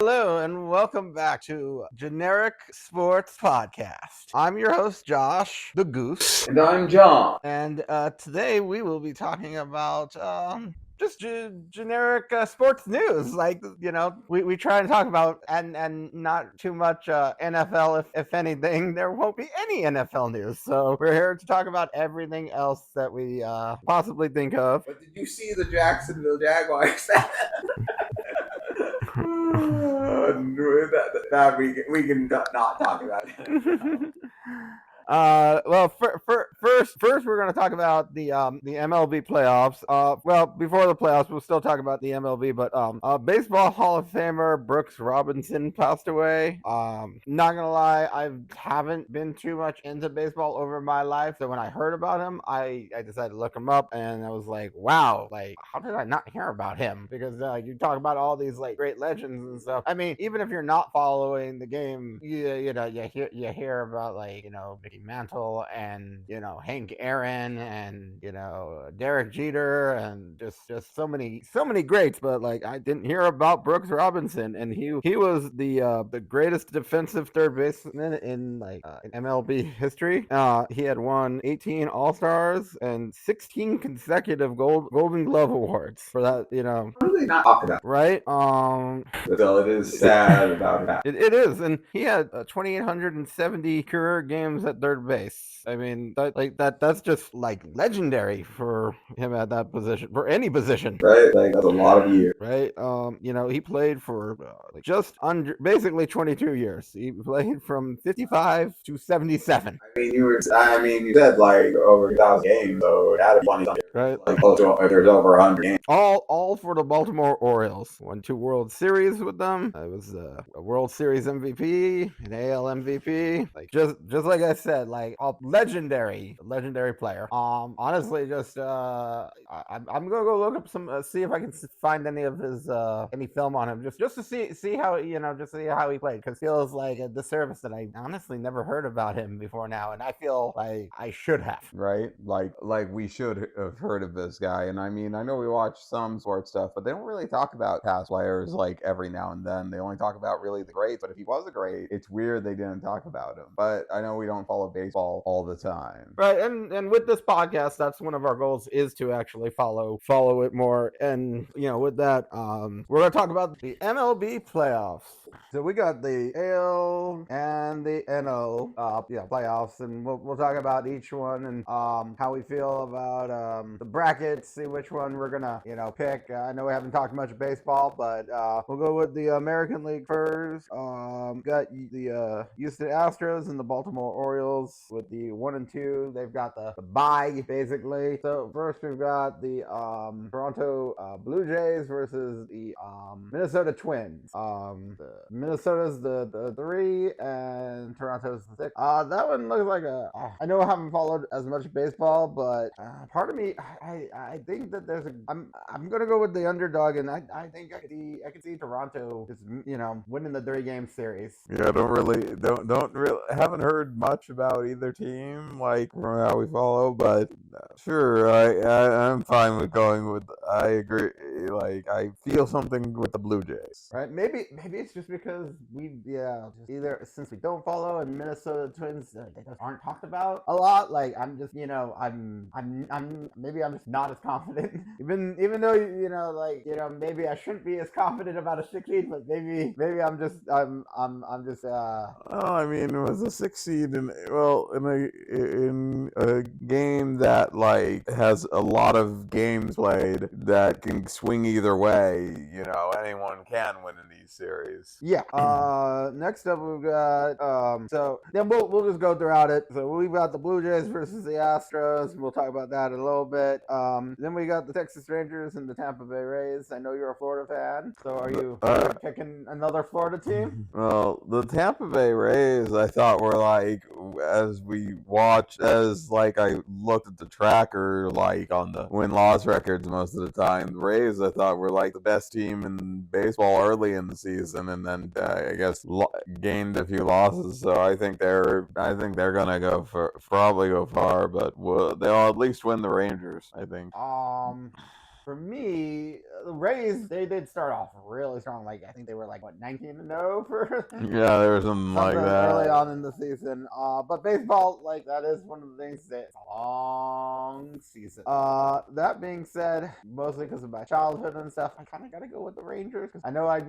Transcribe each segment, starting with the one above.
Hello and welcome back to Generic Sports Podcast. I'm your host, Josh, the Goose. And I'm John. And today we will be talking about just generic sports news. We try and talk about and not too much NFL. If anything, there won't be any NFL news. So we're here to talk about everything else that we possibly think of. But did you see the Jacksonville Jaguars? that we can not talk about it. First we're going to talk about the MLB playoffs. Before the playoffs, we'll still talk about the MLB, but Baseball Hall of Famer Brooks Robinson passed away. Not gonna lie, I haven't been too much into baseball over my life, so when I heard about him, I decided to look him up, and I was like, wow, like how did I not hear about him? Because you talk about all these like great legends and stuff. I mean, even if you're not following the game, you hear about like Mickey Mantle and Hank Aaron and Derek Jeter and just so many greats, but like I didn't hear about Brooks Robinson, and he was the greatest defensive third baseman in MLB history. He had won 18 All-Stars and 16 consecutive Golden Glove awards for that. What do they not talk about? Right? So it is sad about that. It is, and he had 2,870 career games at third base. I mean, that's just like legendary for him at that position, for any position. Right, like that's a lot of years. Right, he played for just under basically 22 years. He played from 55 to 77. You said like over 1,000 games, so it had to be 20 something. Right, like close to if there's over 100 games. All for the Baltimore Orioles. Won 2 World Series with them. I was a World Series MVP, an AL MVP. Like just like I said, like a legendary player. Honestly, just I'm gonna go look up some, see if I can find any of his any film on him, just to see how just see how he played, because it feels like a disservice that I honestly never heard about him before now, and I feel like I should have. Right, like we should have heard of this guy. And I mean, I know we watch some sports stuff, but they don't really talk about past players like every now and then. They only talk about really the greats. But if he was a great, it's weird they didn't talk about him. But I know we don't follow baseball all the time. Right, and with this podcast, that's one of our goals, is to actually follow it more. And with that, we're gonna talk about the MLB playoffs. So we got the AL and the NL playoffs, and we'll talk about each one and how we feel about the brackets, see which one we're gonna pick. I know we haven't talked much baseball, but we'll go with the American League first. Got the Houston Astros and the Baltimore Orioles with the 1 and 2. They've got the bye basically. So first we've got the Toronto Blue Jays versus the Minnesota Twins. Minnesota's the 3 and Toronto's the 6. That one looks like I know I haven't followed as much baseball, but part of me, I think that I'm gonna go with the underdog, and I think I could see Toronto just winning the 3-game series. Yeah, haven't heard much about either team, like from how we follow, but sure, I'm fine with going with. I agree. Like I feel something with the Blue Jays. Right? Maybe it's just because either since we don't follow, and Minnesota Twins they just aren't talked about a lot. Like I'm just I'm maybe I'm just not as confident. even though maybe I shouldn't be as confident about a 6 seed, but maybe I'm just. I mean, it was a 6 seed in a game that like has a lot of games played that can swing either way. Anyone can win in these series. Yeah. Next up we've got so then we'll just go throughout it. So we've got the Blue Jays versus the Astros. We'll talk about that in a little bit. Then we got the Texas Rangers and the Tampa Bay Rays. I know you're a Florida fan, so are you picking another Florida team? Well, the Tampa Bay Rays, I thought were like, as I looked at the tracker, like on the win-loss records most of the time, the Rays I thought were like the best team in baseball early in the season, and then I guess gained a few losses. So I think they're gonna probably go far, but they'll at least win the Rangers, I think. for me, the Rays, they did start off really strong. Like I think they were like 19-0 for Yeah, there was something like that early on in the season. But baseball, like that is one of the things that's a long season. That being said, mostly because of my childhood and stuff, I kind of got to go with the Rangers. I know my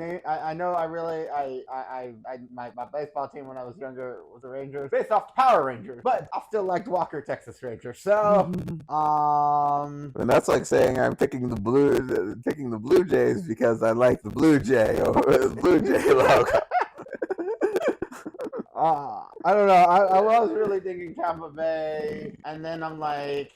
baseball team when I was younger was the Rangers, based off the Power Rangers, but I still liked Walker, Texas Rangers. So, and that's like saying I'm picking the Blue Jays because I like the Blue Jay over the Blue Jay logo. I don't know. I was really thinking Tampa Bay, and then I'm like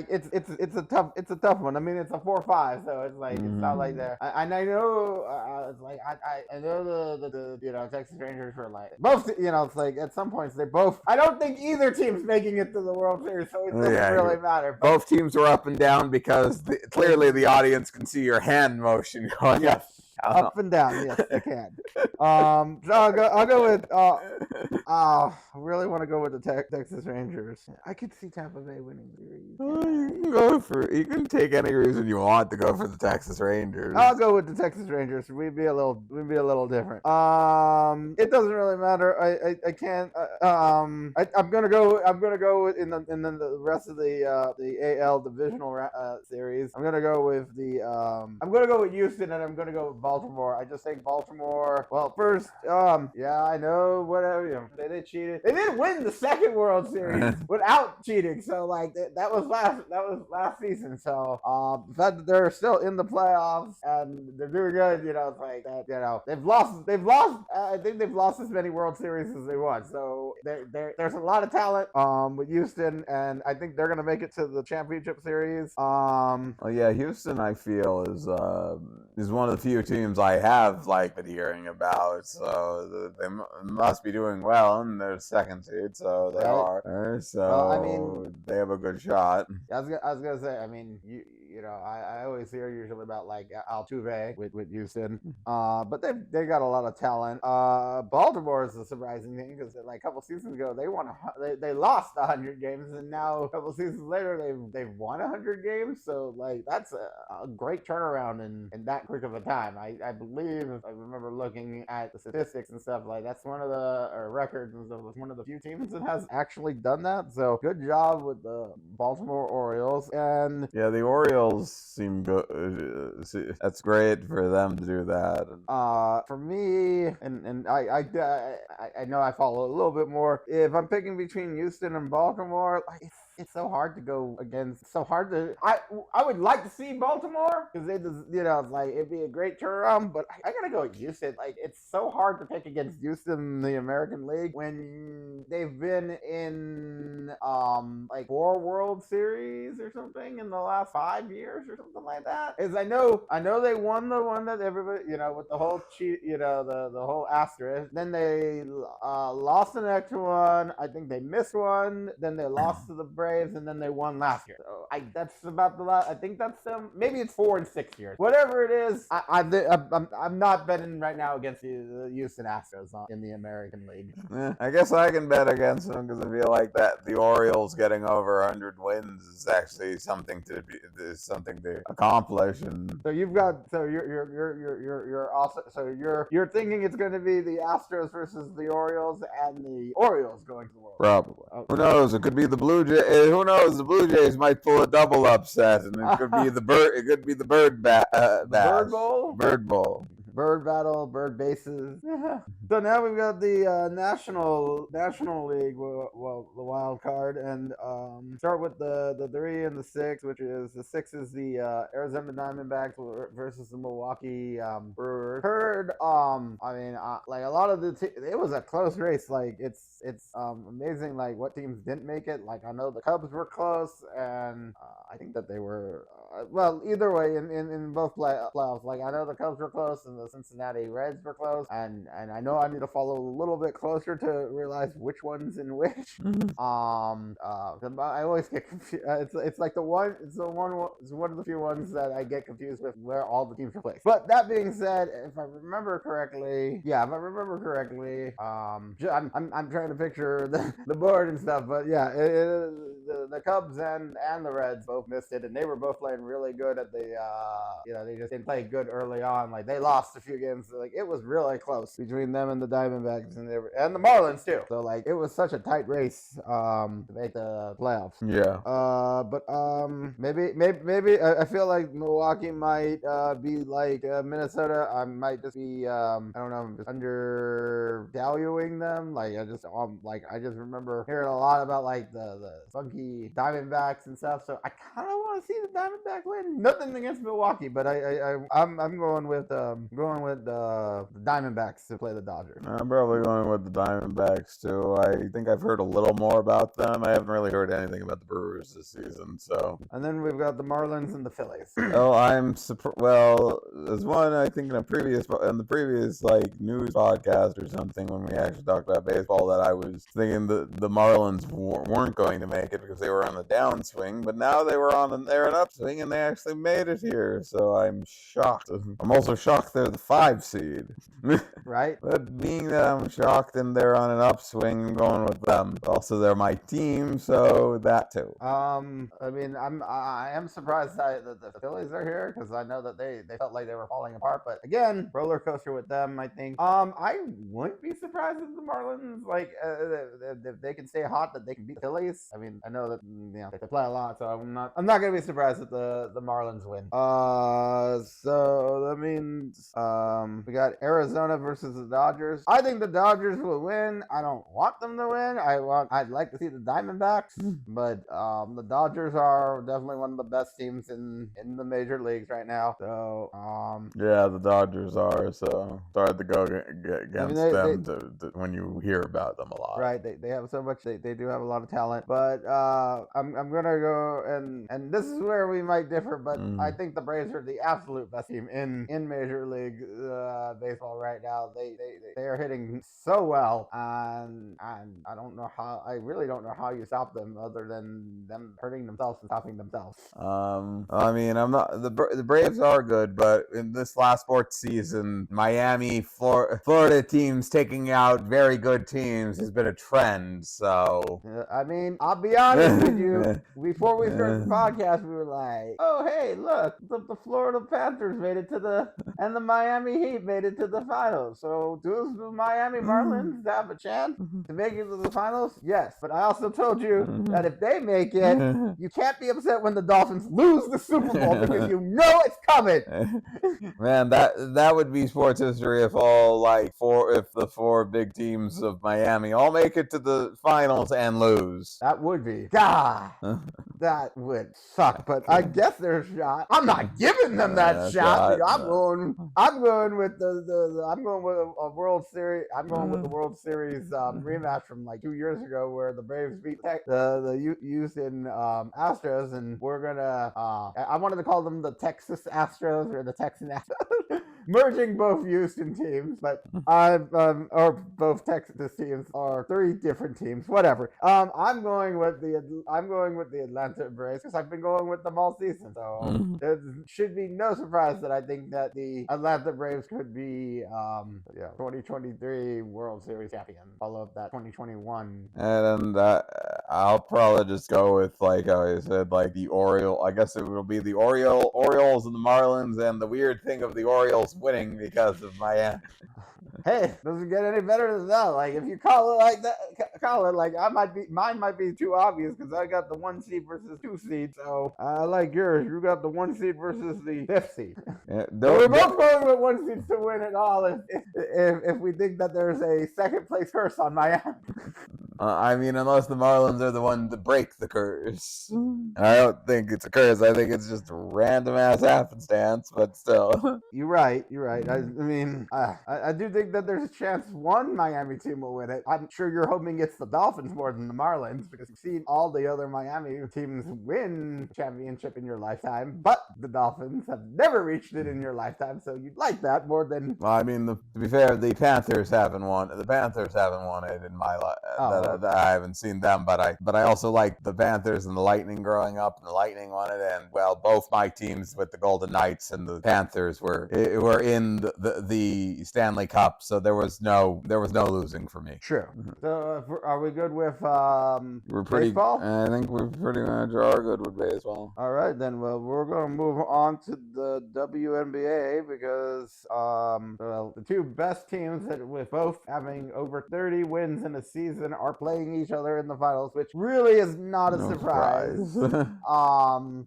it's a tough one. I mean it's a 4-5, so it's like it's not like there. I know it's like I know the Texas Rangers were like both. It's like at some points they both. I don't think either team's making it to the World Series, so it doesn't really matter. But both teams were up and down because clearly the audience can see your hand motion going. Yes. Up and down, yes, they can. So I'll go with. I really want to go with the Texas Rangers. I could see Tampa Bay winning the series. You can take any reason you want to go for the Texas Rangers. I'll go with the Texas Rangers. We'd be a little different. It doesn't really matter. I can't. I'm gonna go with in the rest of the AL divisional series. I'm gonna go with Houston, and I'm gonna go with Baltimore. I just think Baltimore. Well, first, yeah, I know whatever. They cheated. They did win the second World Series without cheating. So like that was last season. So the fact that they're still in the playoffs and they're doing good, it's like that. They've lost. I think they've lost as many World Series as they won. So there's a lot of talent with Houston, and I think they're gonna make it to the championship series. Well, yeah, Houston I feel is one of the few teams I have been hearing about. So they must be doing well in their second seed. So they are. So well, I mean, they have a good shot. I was gonna say. I mean, I always hear usually about like Altuve with Houston, but they got a lot of talent. Baltimore is a surprising thing because like a couple seasons ago they lost 100 games, and now a couple seasons later they've won 100 games. So like that's a great turnaround in that quick of a time. I believe if I remember looking at the statistics and stuff, like that's one of the records and stuff. It's one of the few teams that has actually done that. So good job with the Baltimore Orioles. And yeah, the Orioles seem good. That's great for them to do that. For me, and I know I follow a little bit more. If I'm picking between Houston and Baltimore, like it's so hard to go against. So hard to. I would like to see Baltimore because they just like it'd be a great turnaround. But I gotta go with Houston. Like it's so hard to pick against Houston in the American League when they've been in like 4 World Series or something in the last 5 years or something like that. Is I know they won the one that everybody with the whole cheat the whole asterisk. Then they lost the next one. I think they missed one. Then they lost to the Braves, and then they won last year. So that's about the last. I think that's them. Maybe it's 4 and 6 years. Whatever it is, I'm not betting right now against the Houston Astros in the American League. I guess I can bet against them because I feel like that the Orioles getting over 100 wins is actually something to accomplish. And so you've got you're also you're thinking it's going to be the Astros versus the Orioles and the Orioles going to the World. Probably. Okay. Who knows? It could be the Blue Jays. Who knows? The Blue Jays might pull a double upset, and it could be the bird. It could be the Bird Bird Bowl. Bird Bowl. Bird battle, bird bases. So now we've got the National League, well, the wild card, and start with the 3 and the 6, which is the 6 is the Arizona Diamondbacks versus the Milwaukee Brewers. Heard, I mean, like a lot of it was a close race. Like it's amazing, like what teams didn't make it. Like I know the Cubs were close, and I think that they were well either way in both playoffs. Like I know the Cubs were close and the Cincinnati Reds were close, and I know I need to follow a little bit closer to realize which one's in which. I always get confused. It's like one of the few ones that I get confused with where all the teams are placed. But that being said, if I remember correctly, I'm trying to picture the board and stuff. But yeah, the Cubs and the Reds both both missed it, and they were both playing really good at the, they just didn't play good early on. Like, they lost a few games. Like, it was really close between them and the Diamondbacks, and the Marlins too. So like, it was such a tight race to make the playoffs. Yeah. But maybe I feel like Milwaukee might be like Minnesota. I might just be I don't know, just undervaluing them. Like, I just remember hearing a lot about like the funky Diamondbacks and stuff. So I kind of want to see the Diamondbacks win. Nothing against Milwaukee, but I'm going with the Diamondbacks to play the Dodgers. I'm probably going with the Diamondbacks too. I think I've heard a little more about them. I haven't really heard anything about the Brewers this season. So. And then we've got the Marlins and the Phillies. Oh, there's one I think in the previous like news podcast or something when we actually talked about baseball that I was thinking the Marlins weren't going to make it because they were on the downswing, but now they're an upswing and they actually made it here. So I'm shocked. I'm also shocked they're the 5 seed. Right. But being that I'm shocked and they're on an upswing, I'm going with them. Also, they're my team, so that too. I mean, I am surprised that the Phillies are here because I know that they felt like they were falling apart. But again, roller coaster with them, I think. I wouldn't be surprised if the Marlins, like, if they can stay hot, that they can beat the Phillies. I mean, I know that they play a lot, so I'm not gonna be surprised if the Marlins win. So that means we got Arizona versus the Dodgers. I think the Dodgers will win. I don't want them to win. I'd like to see the Diamondbacks, but the Dodgers are definitely one of the best teams in the major leagues right now. So yeah, the Dodgers are. So it's hard to go against them when you hear about them a lot. Right, they have so much. They do have a lot of talent, but I'm gonna go and this is where we might differ, but I think the Braves are the absolute best team in Major League Baseball right now. They are hitting so well, and I really don't know how you stop them other than them hurting themselves and stopping themselves. I mean, I'm not the Braves are good, but in this last sports season, Miami, Florida teams taking out very good teams has been a trend. So I mean, I'll be honest with you. Before we started the podcast, we were like, "Oh, hey, look, the Florida Panthers made it and the Miami Heat made it to the finals. So do the Miami Marlins have a chance to make it to the finals? Yes, but I also told you that if they make it, you can't be upset when the Dolphins lose the Super Bowl because you know it's coming." Man, that would be sports history if the 4 big teams of Miami all make it to the finals and lose. That would be. God, that would suck. But I guess there's a shot. I'm not giving them that shot. I'm going with a World Series. I'm going with the World Series rematch from like 2 years ago where the Braves beat the Houston Astros, and we're gonna. I wanted to call them the Texas Astros or the Texan Astros. Merging both Houston teams, but or both Texas teams are 3 different teams. Whatever. I'm going with the Atlanta Braves because I've been going with them all season. So there should be no surprise that I think that the Atlanta Braves could be 2023 World Series champion. Follow up that 2021. And I'll probably just go with, like I said, like the Orioles. I guess it will be the Orioles and the Marlins, and the weird thing of the Orioles winning because of Miami. Hey, doesn't get any better than that. Like, if you call it like that, mine might be too obvious because I got the 1 seed versus 2 seed. So I like yours. You got the 1 seed versus the 5th seed. Yeah, we're both going with 1 seed to win it all. If we think that there's a second place curse on Miami. I mean, unless the Marlins are the one to break the curse. I don't think it's a curse. I think it's just a random ass happenstance, but still. You're right. I mean, I do think that there's a chance one Miami team will win it. I'm sure you're hoping it's the Dolphins more than the Marlins because you've seen all the other Miami teams win championship in your lifetime, but the Dolphins have never reached it in your lifetime, so you'd like that more than... Well, I mean, to be fair, the Panthers haven't won. The Panthers haven't won it in my life. I haven't seen them, but I also like the Panthers and the Lightning growing up, and the Lightning won it, and well, both my teams with the Golden Knights and the Panthers were in the Stanley Cup, so there was no losing for me. True. So are we good with We're pretty. baseball? I think we pretty much are good with baseball. All right, then. Well, we're going to move on to the WNBA because the two best teams that with both having over 30 wins in a season are playing each other in the finals, which really is not a surprise.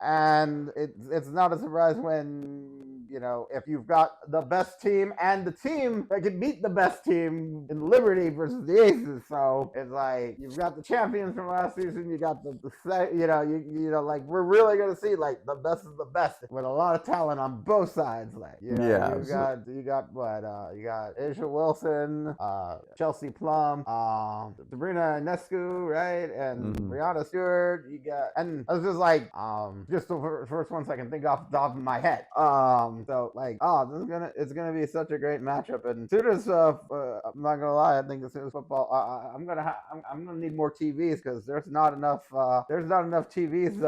And it's not a surprise when, you know, if you've got the best team and the team that can beat the best team in Liberty versus the Aces. So it's like you've got the champions from last season. You got the like we're really gonna see like the best of the best with a lot of talent on both sides. Like you got Asia Wilson, Chelsea Plum, Sabrina Ionescu, right, and Brianna Stewart. You got, and I was just like just the first ones I can think off the top of my head. So like, it's gonna be such a great matchup. And as soon as I'm not gonna lie, I think as soon as football, I'm gonna need more TVs because there's not enough TVs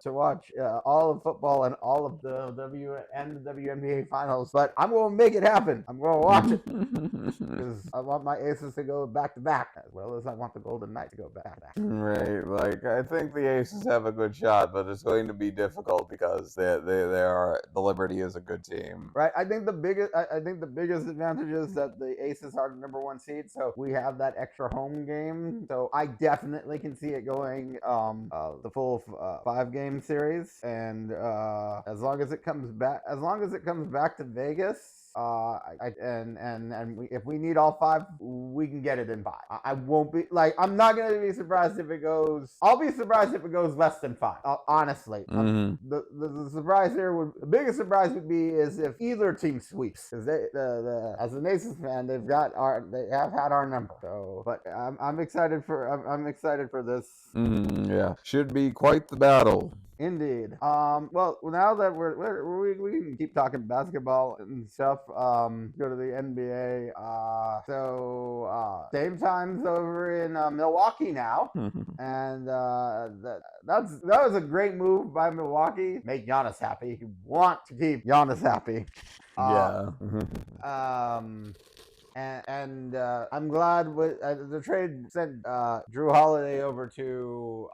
to watch all of football and all of the WNBA finals. But I'm gonna make it happen. I'm gonna watch it because I want my Aces to go back to back as well as I want the Golden Knights to go back to back. Right, like I think the Aces have a good shot, but it's going to be difficult because they are the Liberty is a good team. Right. I think the biggest advantage is that the Aces are the number one seed, so we have that extra home game. So I definitely can see it going the full 5-game series, and as long as it comes back to Vegas. If we need all 5, we can get it in 5. I won't be like, I'm not gonna be surprised if it goes. I'll be surprised if it goes less than 5. Honestly, the surprise here the biggest surprise would be is if either team sweeps, because as an Aces fan, they have had our number. So, but I'm excited for this. Yeah, should be quite the battle. Indeed. Well, now that we can keep talking basketball and stuff. Go to the NBA. Same time's over in Milwaukee now, and that was a great move by Milwaukee. Make Giannis happy. You want to keep Giannis happy. And I'm glad the trade sent Drew Holiday over to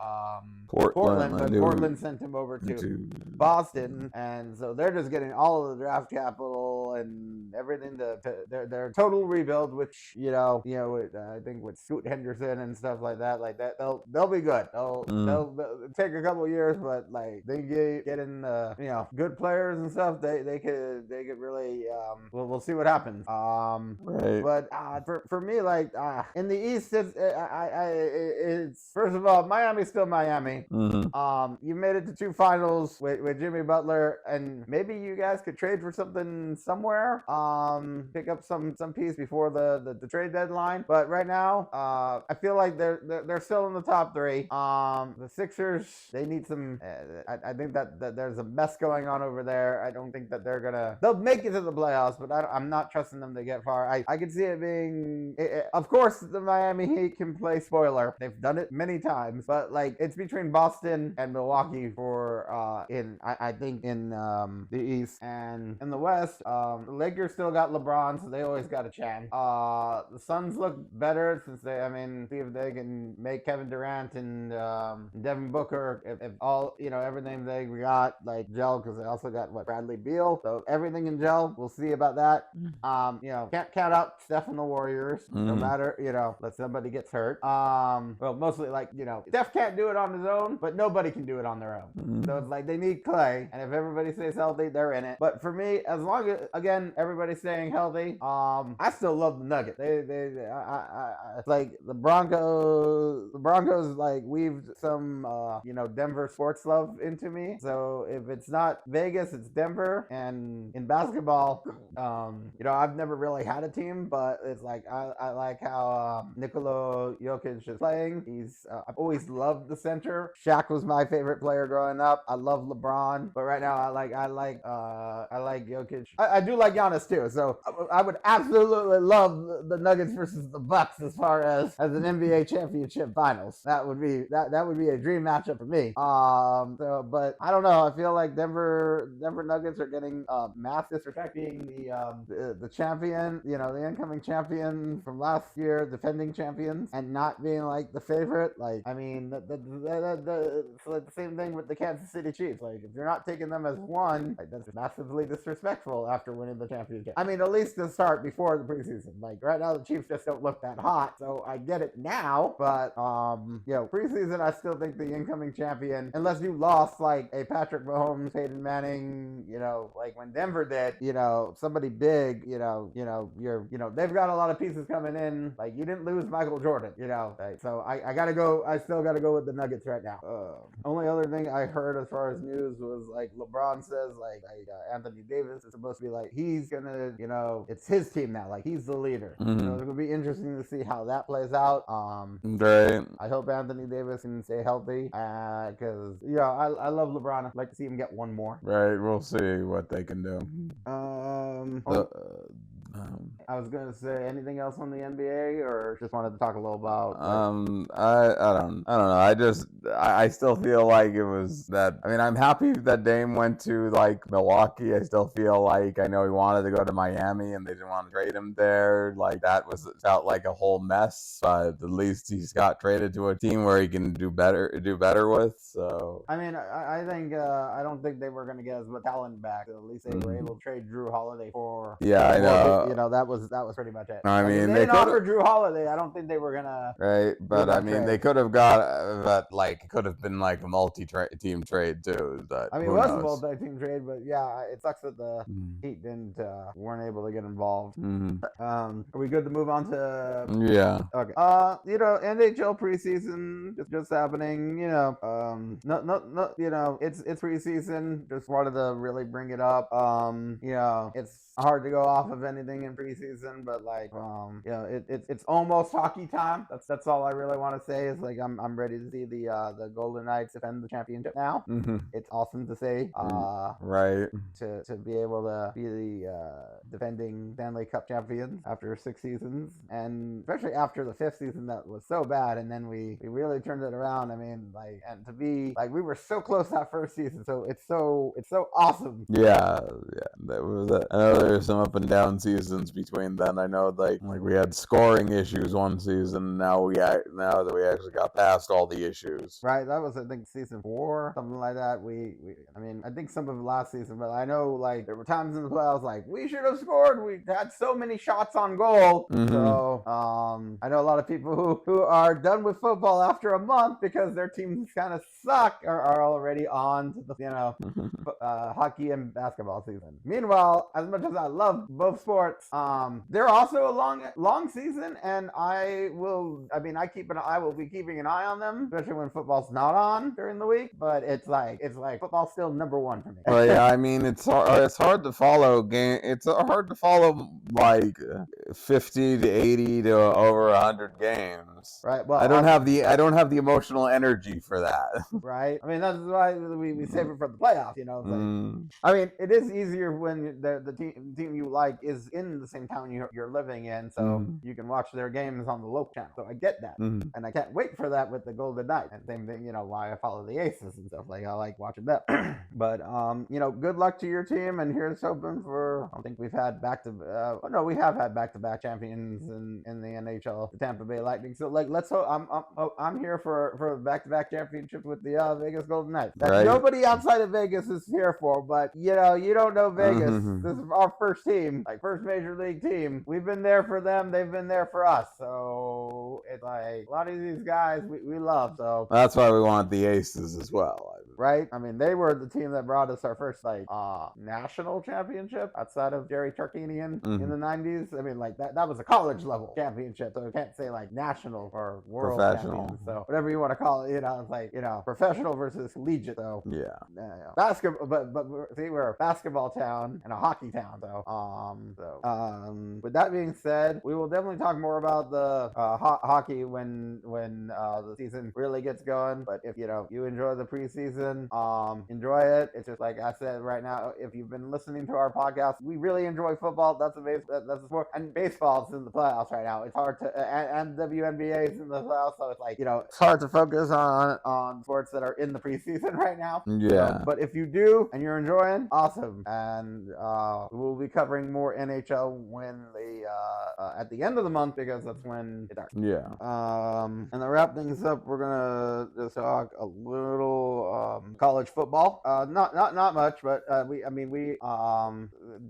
Portland, but Portland sent him over to Boston, and so they're just getting all of the draft capital and everything. Their total rebuild, which I think with Scoot Henderson and stuff like that, they'll be good. They'll take a couple of years, but like they get in good players and stuff. They could really we'll see what happens. Right. But for me, like in the East, it's first of all, Miami's still Miami. You made it to 2 finals with Jimmy Butler, and maybe you guys could trade for something somewhere. Pick up some piece before the trade deadline. But right now, I feel like they're still in the top 3. The Sixers, they need some. I think that there's a mess going on over there. I don't think that they'll make it to the playoffs, but I'm not trusting them to get far. I could see it being, of course, the Miami Heat can play spoiler. They've done it many times, but like it's between Boston and Milwaukee for I think in the East, and in the West, the Lakers still got LeBron, so they always got a chance. The Suns look better since see if they can make Kevin Durant and Devin Booker, if all everything they got like gel, because they also got Bradley Beal, so everything in gel. We'll see about that. Can't count out Steph and the Warriors, no matter, unless somebody gets hurt. Well, mostly Steph can't do it on his own, but nobody can do it on their own. So it's like they need Clay, and if everybody stays healthy, they're in it. But for me, as long as, again, everybody's staying healthy, I still love the Nuggets. It's like the Broncos like weaved some, Denver sports love into me. So if it's not Vegas, it's Denver. And in basketball, I've never really had a team, but it's like I like how Nikola Jokic is playing. I've always loved the center. Shaq was my favorite player growing up. I love LeBron, but right now I like Jokic. I do like Giannis us too. So I would absolutely love the Nuggets versus the Bucks as far as an NBA championship finals. That would be a dream matchup for me. But I don't know. I feel like Denver Nuggets are getting mass disrespecting the champion, the incoming champion from last year, defending champions, and not being like the favorite. Like, I mean, it's like the same thing with the Kansas City Chiefs. Like, if you're not taking them as one, like, that's massively disrespectful after winning the championship. I mean, at least to start before the preseason. Like, right now the Chiefs just don't look that hot, so I get it now. But preseason, I still think the incoming champion, unless you lost like a Patrick Mahomes, Peyton Manning, like when Denver did, somebody big, they've got a lot of pieces coming in. Like, you didn't lose Michael Jordan, like, so I still gotta go with the Nuggets right now. Only other thing I heard as far as news was like LeBron says like Anthony Davis is supposed to be like, he's gonna, it's his team now, like he's the leader. So it's gonna be interesting to see how that plays out. Right. I hope Anthony Davis can stay healthy, because I love LeBron. I'd like to see him get one more. Right, we'll see what they can do. I was gonna say, anything else on the NBA, or just wanted to talk a little about? I don't know. I still feel like it was that. I mean, I'm happy that Dame went to like Milwaukee. I still feel like, I know he wanted to go to Miami and they didn't want to trade him there. Like, that felt like a whole mess. But at least he's got traded to a team where he can do better with. So I mean, I think I don't think they were gonna get as much talent back. At least they were able to trade Drew Holiday for. Yeah, I know. That was pretty much it. I mean, they didn't offer Drew Holiday. I don't think they were gonna. Right, but I mean, they could have got that. Like, it could have been like a multi-team trade too. But I mean, it was a multi-team trade, but yeah, it sucks that the Heat weren't able to get involved. Are we good to move on to? Yeah. Okay. NHL preseason just happening. It's preseason. Just wanted to really bring it up. It's hard to go off of anything in preseason, but like, it's almost hockey time. That's all I really want to say is like, I'm ready to see the Golden Knights defend the championship now. It's awesome to see. Right. To be able to be the defending Stanley Cup champions after 6 seasons, and especially after the 5th season that was so bad, and then we really turned it around. I mean, like, and to be like, we were so close that first season, so it's so awesome. Yeah, that was it. I know there's some up and down seasons between then. I know like we had scoring issues one season. Now that we actually got past all the issues. Right, that was, I think, season 4, something like that. I think some of last season, but I know like there were times in the playoffs like we should have scored. We had so many shots on goal. So I know a lot of people who are done with football after a month because their teams kind of suck are already on to the hockey and basketball season. Meanwhile, as much as I love both sports, they're also a long season, and I will be keeping an eye on them, especially when football's not on during the week. But it's like football's still number one for me. Well, yeah, I mean, it's hard to follow game. It's hard to follow like 50 to 80 to over 100 games. Right. Well, I don't have the emotional energy for that. Right. I mean, that's why we save it for the playoffs. I mean, it is easier when the team you like is in the same town you're living in, so you can watch their games on the local channel. So I get that, and I can't wait for that with the Golden Knights. And same thing, why I follow the Aces and stuff. Like, I like watching that. But good luck to your team, and here's hoping for. I think we've had we have had back-to-back champions in the NHL, the Tampa Bay Lightning. So like, let's hope. I'm here for back-to-back championships with the Vegas Golden Knights. That nobody outside of Vegas is here for, but you don't know Vegas. This is our first team, like first major league team. We've been there for them. They've been there for us. So it's like a lot of these guys we love. So that's why we want the Aces as well. Right? I mean, they were the team that brought us our first national championship outside of Jerry Tarkanian in the 90s. I mean, like that was a college level championship, so I can't say like national or world champions. So whatever you want to call it, it's like professional versus collegiate. So basketball, but see, we're a basketball town and a hockey town. So with that being said, we will definitely talk more about the hockey when the season really gets going. But if you enjoy the preseason, enjoy it. It's just like I said right now. If you've been listening to our podcast, we really enjoy football. That's a sport, and baseball's in the playoffs right now. It's hard to and WNBA is in the playoffs, so it's like it's hard to focus on sports that are in the preseason right now. Yeah. But if you do and you're enjoying, awesome. And we'll be covering more NHL when they at the end of the month, because that's when it starts. Yeah. And to wrap things up, we're gonna just talk a little college football. Not much, but we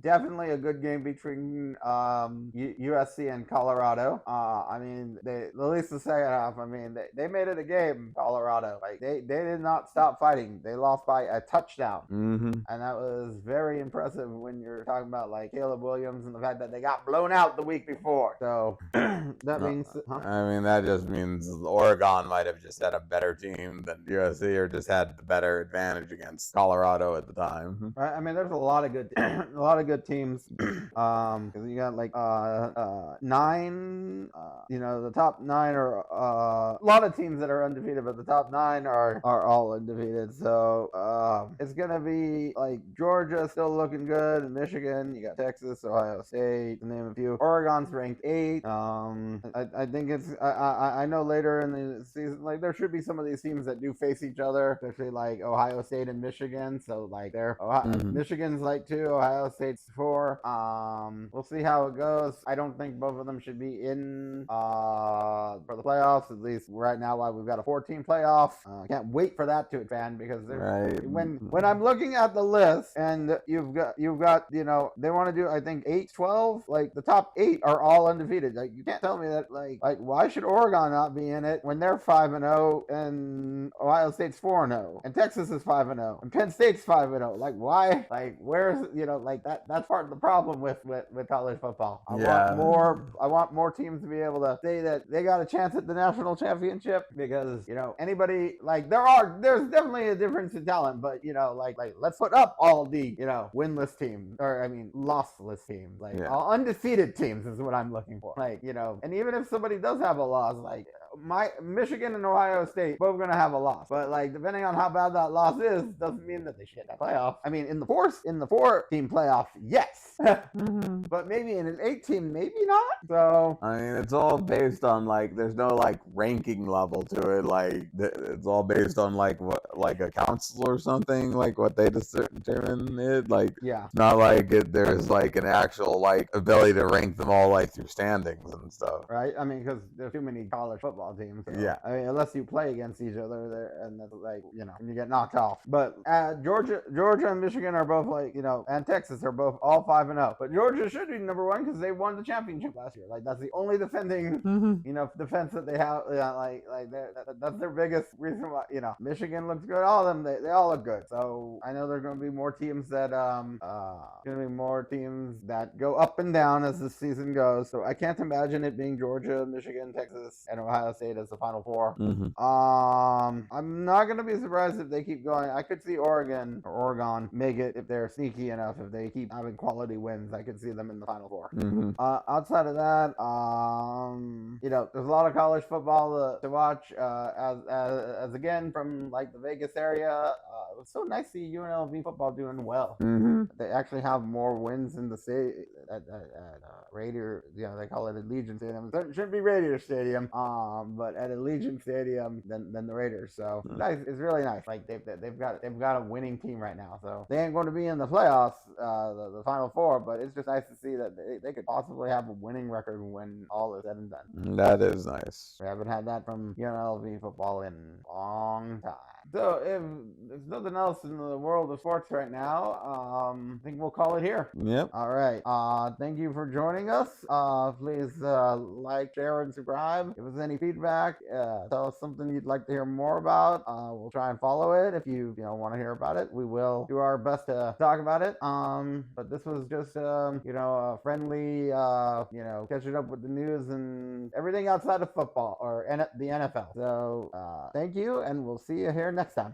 definitely a good game between USC and Colorado. At least the second half. They made it a game. Colorado, like they did not stop fighting. They lost by a touchdown, and that was very impressive when you're talking about like Caleb Williams and the fact that they got blown out the week before. So that means, that just means Oregon might have just had a better team than USC, or just had the better advantage against Colorado at the time. Right. There's a lot of good teams. Because you got like 9. The top 9 are a lot of teams that are undefeated, but the top 9 are all undefeated. So it's gonna be like Georgia still looking good, and Michigan. You got Texas, Ohio State, to name a few. Oregon's ranked 8. I think it's I know later in the season, like there should be some of these teams that do face each other, especially like Ohio State and Michigan. So like Michigan's like 2, Ohio State's 4. We'll see how it goes. I don't think both of them should be in for the playoffs, at least right now. While we've got a 14 playoff, can't wait for that to expand, because when I'm looking at the list, and you've got they want to do, I think, 8-12. Like the top 8 are all undefeated. Like you can't tell me that like why should Oregon not be in it when they're 5-0 and Ohio State's 4-0 and Texas is 5-0 and Penn State's 5-0? Like why? Like where's like that's part of the problem with college football. I want more teams to be able to say that they got a chance at the national championship, because anybody, like there's definitely a difference in talent, but like let's put up all the winless teams, or lossless teams, like all undefeated teams is what I'm looking for. Like and even if somebody does have a loss, like Michigan and Ohio State both gonna have a loss, but like depending on how bad that loss is, doesn't mean that they should have playoff. In the 4-team playoff, yes, but maybe in an 8-team, maybe not. So it's all based on like there's no like ranking level to it. Like it's all based on like what, like a council or something, like what they determine it. Like not like there's like an actual like ability to rank them all like through standings and stuff. Right. Because there's too many college football teams. So, unless you play against each other there, and that's like and you get knocked off. But Georgia and Michigan are both like and Texas are both all 5-0. But Georgia should be number 1 because they won the championship last year. Like that's the only defending defense that they have. That's their biggest reason why. Michigan looks good. All of them, they all look good. So I know there's going to be more teams that go up and down as the season goes. So I can't imagine it being Georgia, Michigan, Texas, and Ohio State as the final 4. I'm not going to be surprised if they keep going. I could see Oregon make it if they're sneaky enough. If they keep having quality wins, I could see them in the final 4. Outside of that, there's a lot of college football to watch. As again from like the Vegas area, it was so nice to see UNLV football doing well. They actually have more wins in the state at Raider. They call it Allegiant Stadium. It shouldn't be Raider Stadium, but at Allegiant Stadium than the Raiders. So nice. It's really nice. Like they've got a winning team right now. So they ain't going to be in the playoffs, the final 4. But it's just nice to see that they could possibly have a winning record when all is said and done. That is nice. We haven't had that from UNLV football in a long time. So if there's nothing else in the world of sports right now, I think we'll call it here. Yep. All right. Thank you for joining us. Please like, share, and subscribe. Give us any feedback. Tell us something you'd like to hear more about. We'll try and follow it. If you want to hear about it, we will do our best to talk about it. But this was just a friendly catching up with the news and everything outside of football or the NFL. So thank you, and we'll see you here next time.